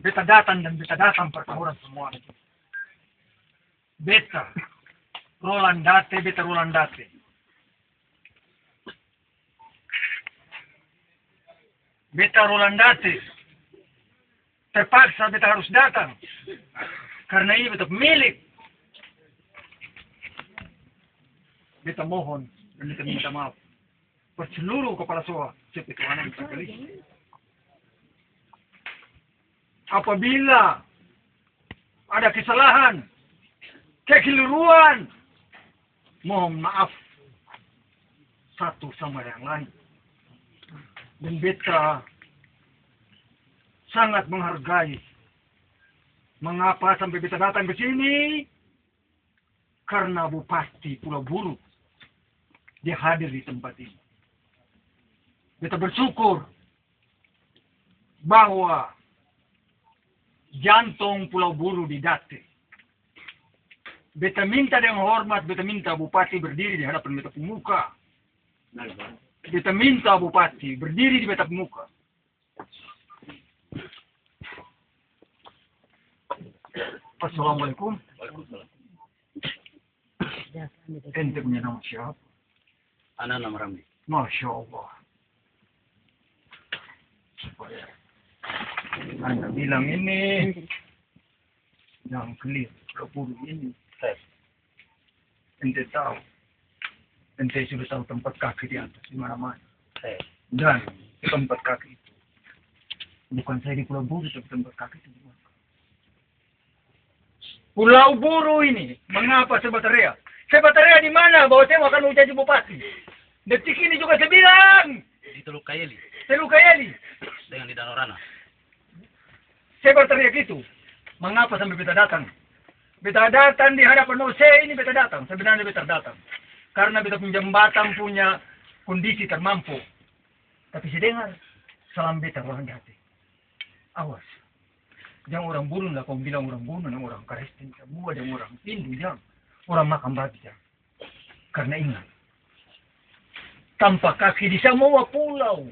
Beta datang dan beta datang pertempuran semua. Beta Rolandate, beta Rolandate. Beta Rolandate. Terpaksa beta harus datang. Karena ini beta milik. Beta mohon dan beta minta maaf. Perseluruh kepala soa, seperti anak tergelis. Apabila ada kesalahan, kekeliruan, mohon maaf satu sama yang lain. Dan beta sangat menghargai. Mengapa sampai beta datang ke sini? Karena Bupati Pulau Buru dia hadir di tempat ini. Beta bersyukur bahwa jantung Pulau Buru didate. Beta minta dengan hormat, beta minta Bupati berdiri di hadapan beta pemuka. Beta minta Bupati berdiri di beta pemuka. Assalamualaikum. Ente punya nama siapa? Ana nama Ramli. Masya Allah. Anda bilang ini yang clear, Pulau ini. Ente tahu. Ente sudah tahu tempat kaki di atas, di mana-mana. Dan tempat kaki itu. Bukan saya di Pulau Buru, tapi tempat kaki itu di mana? Pulau Buru ini, mengapa saya berteriak? Saya berteriak di mana? Bahwa saya akan menjadi bupati. Detik ini juga saya bilang. Di Teluk Kayeli. Teluk Kayeli. Dengan di Danau Rana. Saya berteriak itu. Mengapa sampai beta datang? Beta datang di hadapan OC ini beta datang. Sebenarnya beta datang. Karena beta punya jembatan punya kondisi termampu. Tapi saya dengar salam beta orang hati. Awas. Jangan orang bunuh lah kau bilang orang bunuh, orang Kristen, semua dan orang Hindu jangan. Orang makan babi jangan. Karena ingat. Tanpa kaki di semua pulau.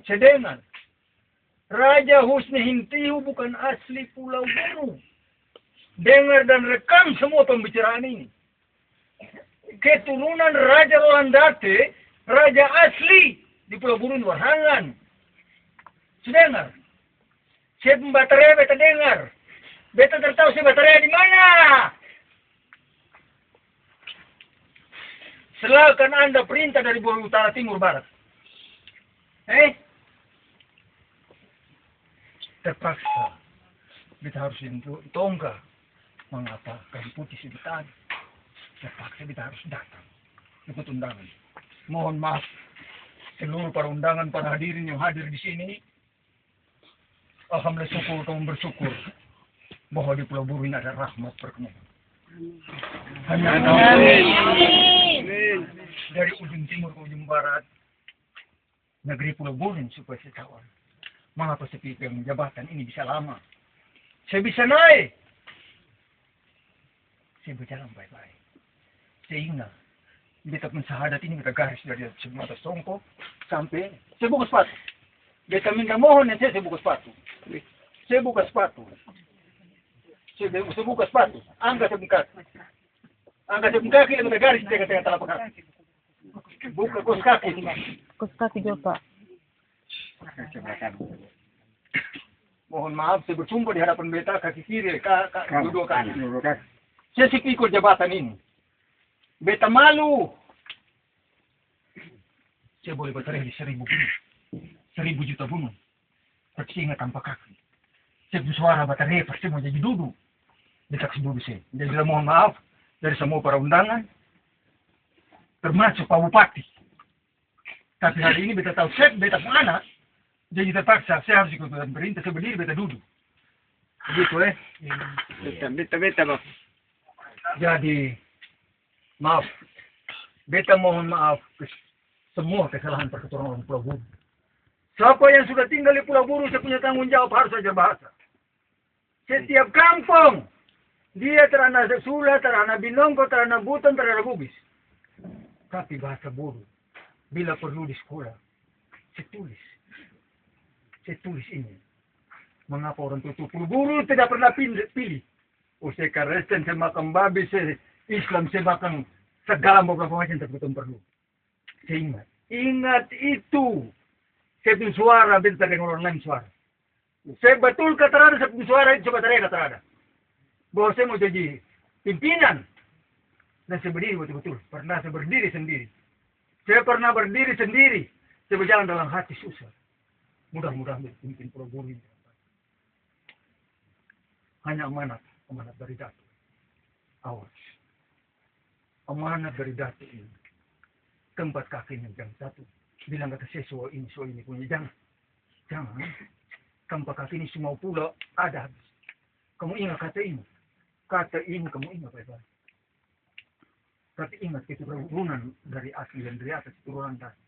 Saya dengar. Raja Husni Hintiu bukan asli Pulau Buru. Dengar dan rekam semua pembicaraan ini. Keturunan Raja Rolandate, raja asli di Pulau Buru Warangan. Saya dengar. Saya baterai beta dengar. Beta tertahu saya baterai di mana. Silakan Anda perintah dari Buru Utara, Timur, Barat. Terpaksa. Beta harus tonggak. Mengapa kain putih sebutan? Terpaksa beta harus datang. Ikut undangan. Mohon maaf. Seluruh para undangan, para hadirin yang hadir di sini. Alhamdulillah syukur, kamu bersyukur. Bahwa di Pulau Buru ini ada rahmat perkenan. Hanya dari ujung timur ke ujung barat. Negeri Pulau Buru ini supaya saya tahu. Mengapa saya pegang jabatan ini bisa lama. Saya bisa naik. Saya berjalan baik-baik. Saya ingat. Beta mensahadat ini kita garis dari semua atas songkok. Sampai. Saya buka sepatu. Beta minta mohon dan saya buka sepatu. Saya buka sepatu. Saya buka sepatu. Angkat saya buka kaki. Angkat saya buka kaki. Beta garis di tengah-tengah telapak kaki. Buka kos kaki. Kos kaki juga, Pak. Mohon maaf, saya bersumpah di hadapan beta kaki kiri, dua kaki. Saya pikul jabatan ini. Beta malu. Saya boleh berteriak di 1.000 juta bunuh. Tapi saya ingat tanpa kaki. Saya bersuara berteriak, saya mau jadi duduk. Beta duduk saya. Jadi mohon maaf dari semua para undangan. Termasuk Pak Bupati. Tapi hari ini beta tahu set beta mana. Jadi terpaksa saya harus ikut perintah. Saya berdiri beta duduk. Begitu Beta Bang. Jadi maaf. Beta mohon maaf semua kesalahan perketurunan orang Pulau Buru. Siapa yang sudah tinggal di Pulau Buru saya punya tanggung jawab harus saja bahasa. Setiap kampung dia terana Sula, terana Binongko, terana Buton, terana Bugis. Tapi bahasa Buru bila perlu di sekolah saya tulis ini Mengapa orang itu buru tidak pernah pilih? Usai Kristen semakan babi, Islam semakan segala beberapa macam tertentu perlu. Saya ingat itu. Saya punya suara bentar dengan orang lain suara. Saya betul kata ada saya punya suara itu coba kata ada. Bahwa saya mau jadi pimpinan. Dan saya berdiri betul-betul. Pernah saya berdiri sendiri. Saya pernah berdiri sendiri. Saya berjalan dalam hati susah. Mudah-mudahan mungkin Pulau ini. Hanya amanat dari Datuk. Awas. Amanat dari Datuk ini. Tempat kakinya jangan satu. Bilang kata saya soal ini punya. Jangan. Tempat kaki ini semua pula ada habis. Kamu ingat kata ini. Kata ini kamu ingat baik-baik. Tapi ingat keturunan dari asli dan dari atas keturunan dari.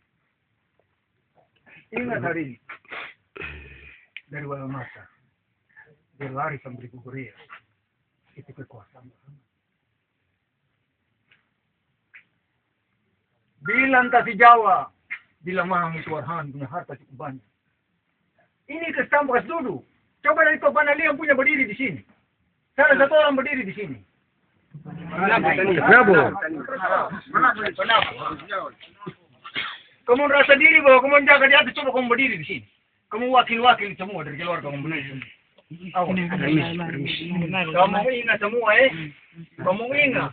Ingat hari ini. Dari wala mata. Berlari sampai Korea. Itu kekuasaan. Bilang kasih Jawa. Bilang Mahang itu Warhan punya harta cukup banyak. Ini kestampas dulu. Coba dari Topana Liang punya berdiri di sini. Salah satu orang berdiri di sini. Kenapa? Kamu rasa diri bahwa kamu menjaga di atas, coba kamu berdiri di sini. Kamu wakil-wakil semua dari keluarga kamu berdiri. Kamu ingat semua Kamu ingat.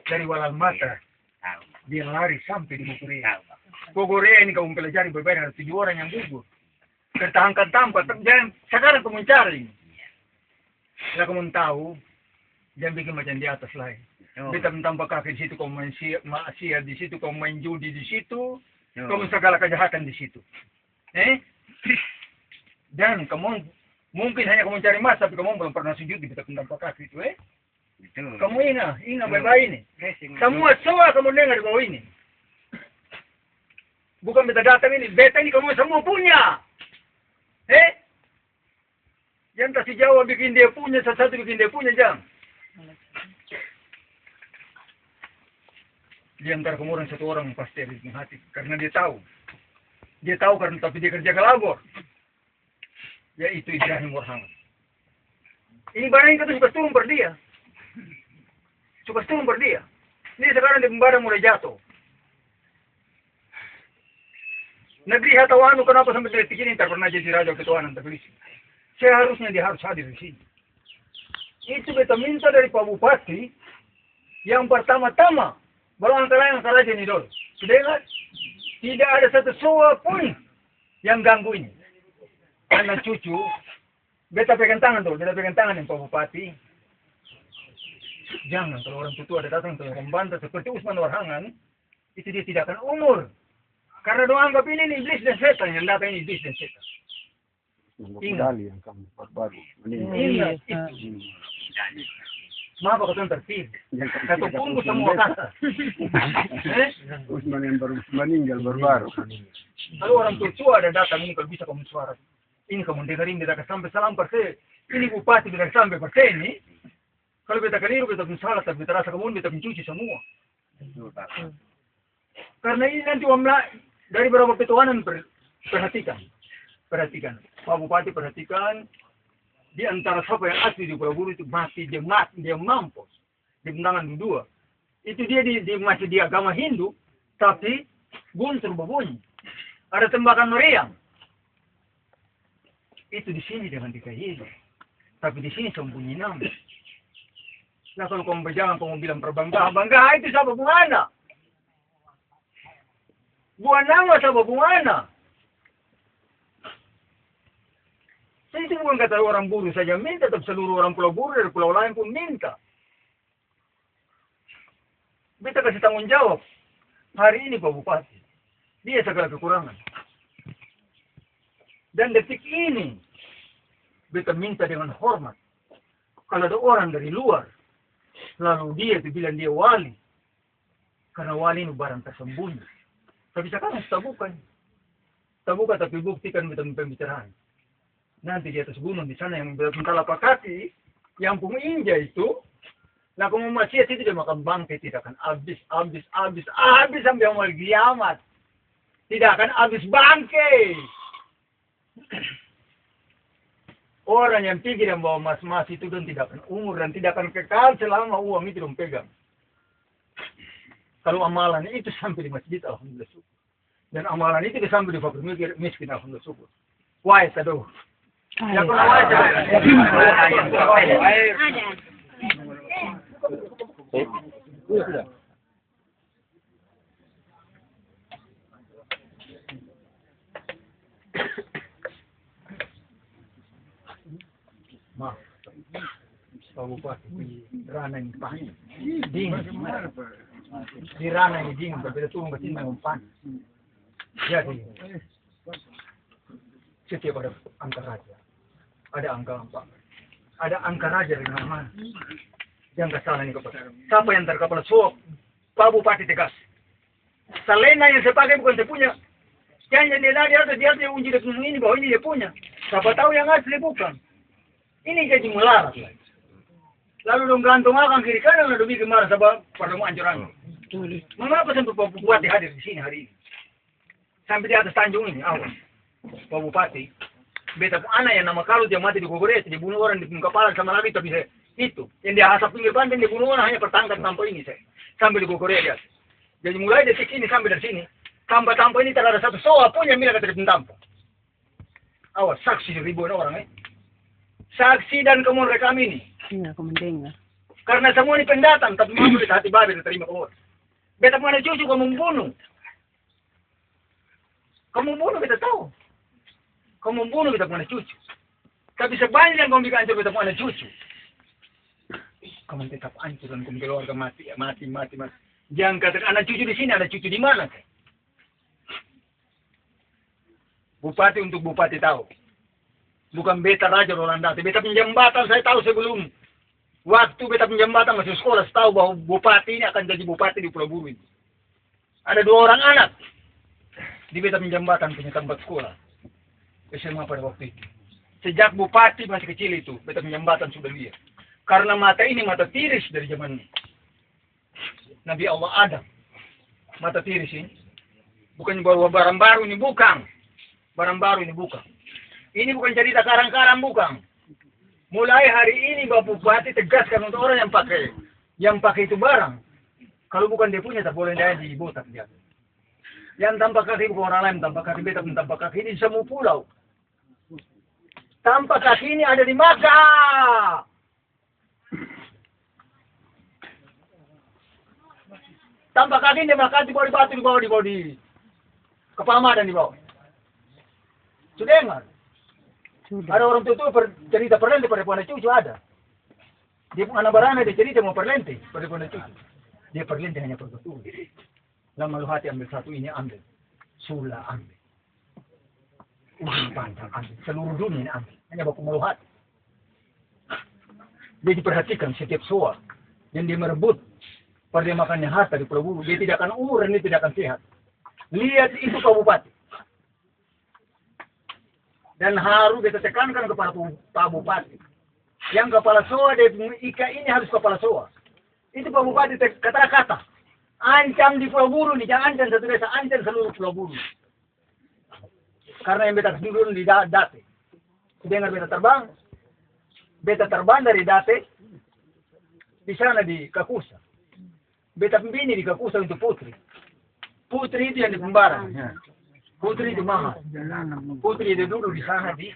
Dari walang mata. Dia lari sampai di Korea. Korea ini kamu pelajari berbeda dengan 7 orang yang gugur. Tertahankan tanpa. Jangan sekarang kamu cari. Lah kamu tahu. Jangan bikin macam di atas lain. Kita tanpa kaki di situ kamu main maksiat di situ, kamu main judi di situ, kamu segala kejahatan di situ. Dan kamu mungkin hanya kamu cari mas, tapi kamu belum pernah sujud di tanpa kaki itu. Kamu ingat baik-baik ini. Semua kamu dengar di bawah ini. Bukan beta datang ini, beta ini kamu semua punya. Yang kasih Jawa bikin dia punya, satu bikin dia punya, jangan. Di antara kamu orang satu orang pasti ada di hati. Karena dia tahu. Dia tahu karena tapi dia kerja ke labor. Yaitu Ibrahim Warham. Ini barang itu suka turun per dia. Suka turun per dia. Ini sekarang di barang mulai jatuh. Negeri Hatawanu kenapa sampai detik ini tak pernah jadi raja ketuanan tergelis. Seharusnya dia harus hadir di sini. Itu kita minta dari Pak Bupati yang pertama-tama baru antara yang salah ini dulu. Sudah ingat? Tidak ada satu soal pun yang ganggu ini. Karena cucu, beta pegang tangan dulu, beta pegang tangan yang Pak Bupati. Jangan kalau orang tua ada datang ke membantah seperti Usman Warhangan, itu dia tidak akan umur. Karena doa anggap ini iblis dan setan yang datang ini iblis dan setan. Ingat. Ingat itu. Maaf aku tertib. Satu punggu semua kata. Usman yang baru meninggal baru-baru. Kalau orang tua ada datang ini kalau bisa kamu suara. Ini kamu dengerin kita sampai salam persen. Ini bupati kita sampai persen ini. Kalau kita keliru kita pun salah tapi kita rasa kamu kita mencuci semua. Karena ini nanti dari beberapa ketuanan perhatikan. Pak Bupati perhatikan. Di antara siapa yang asli di Pulau Buru itu mati, dia mampus. Di bentangan dua. Itu dia masih di agama Hindu, tapi guntur berbunyi. Ada tembakan meriam. Itu di sini dengan dikahidu. Tapi di sini sembunyi nama. Nah kalau kamu berjalan, kamu bilang berbangga itu siapa bungana? Buat nama siapa bungana? Itu bukan kata orang Buru saja minta, tapi seluruh orang Pulau Buru dari pulau lain pun minta. Beta kasih tanggung jawab. Hari ini Pak Bupati, dia segala kekurangan. Dan detik ini, beta minta dengan hormat. Kalau ada orang dari luar, lalu dia itu bilang dia wali. Karena wali itu barang tersembunyi. Tapi sekarang tabukan. Tabukan tapi buktikan beta pembicaraan. Nanti di atas gunung di sana yang telapak kaki, yang penginja itu, nah kamu maksiat itu dia makan bangkai tidak akan habis sampai mau kiamat. Tidak akan habis bangkai. Orang yang pikir yang bawa emas-emas itu dan tidak akan umur dan tidak akan kekal selama uang itu dong pegang. Kalau amalan itu sampai di masjid, alhamdulillah syukur. Dan amalan itu sampai di fakir miskin, alhamdulillah syukur. Wah, aduh. Ya kalau wah, maaf, Pak Bupati di Rana ini panas, dingin. Di Rana ini dingin, berbeda turun ke sini memang panas. Jadi, setiap ada angka raja, ada angka empat, ada angka raja di mana-mana. Jangan salah ini kepada siapa yang terkepala suap, Pak Bupati tegas. Selena yang saya pakai bukan saya punya. Jangan dia unji dengan ini bahwa ini dia punya. Siapa tahu yang asli bukan. Ini jadi melarat. Lalu dong gantung akan kiri kanan lalu bikin marah sebab pada mau anjuran. Mengapa sampai Pak Bupati hadir di sini hari ini? Sampai di atas tanjung ini, awas. Pak Bupati, beta anak yang nama Kalut yang mati di Gogores, dibunuh orang di kepala sama lagi tapi itu. Yang dia asap pinggir pantai dibunuh orang hanya pertangkap tanpa ini saya. Sampai di Gogores ya. Jadi mulai detik ini sampai dari sini. Tanpa ini tidak ada satu soal pun yang bilang kata tanpa. Awas, saksi ribuan orang saksi dan kemudian rekam ini. Iya, kamu dengar. Karena semua ini pendatang, tapi mampu di hati babi diterima keluar. Beta mana cucu kamu membunuh. Kamu membunuh beta tahu. Kamu membunuh beta mana cucu. Tapi sebanyak kamu bikin hancur beta mana cucu. Kamu tetap hancur dan kamu keluarga mati. Jangan katakan anak cucu di sini, ada cucu di mana? Bupati untuk bupati tahu. Bukan beta raja Rolandati. Beta penjambatan saya tahu sebelum. Waktu beta penjambatan masih sekolah, saya tahu bahwa bupati ini akan jadi bupati di Pulau Buru itu. Ada 2 orang anak. Di beta penjambatan punya tempat sekolah. SMA pada waktu itu. Sejak bupati masih kecil itu, beta penjambatan sudah lihat. Karena mata ini mata tiris dari zaman Nabi Allah Adam. Mata tiris ini. Bukan baru barang baru ini, bukan. Barang baru ini bukan. Ini bukan cerita karang-karang, bukan. Mulai hari ini Bapak Bupati tegaskan untuk orang yang pakai itu barang. Kalau bukan dia punya, tak boleh dia dibotak dia. Yang tanpa kaki bukan orang lain, tanpa kaki beta pun tanpa kaki ini semua pulau. Tanpa kaki ini ada di Makkah. Tanpa kaki ini makan di bawah di batu, di bawah di Kepama dan di bawah. Sudah dengar? Ada orang tua cerita perlente pada puan cucu ada. Dia pun anak barana dia cerita mau perlente pada puan cucu. Dia perlente hanya perbetul. Lama lu hati ambil satu ini ambil. Sula ambil. Ujung panjang ambil. Seluruh dunia ini ambil. Hanya baku malu hati. Dia diperhatikan setiap soal. Yang dia merebut. Pada dia makannya harta di Pulau Buru. Dia tidak akan umur dan dia tidak akan sehat. Lihat itu Pak Bupati. Dan harus kita tekankan kepada Pak Bupati. Yang kepala soa, Ika ini harus kepala soa. Itu Pak Bupati kata-kata. Ancam di Pulau Buru nih, jangan ancam satu desa, ancam seluruh Pulau Buru. Karena yang beta dulu di Date. Dengar beta terbang dari Date, di sana di Kakusa. Beta pembini di Kakusa untuk Putri. Putri itu yang di Pembarang. Putri itu mahal. Putri itu dulu di sana di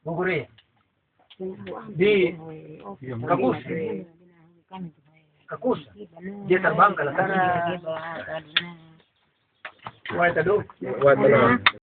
Bogor. Di Kakusa. Kakusa. Dia terbang ke sana. Wah, itu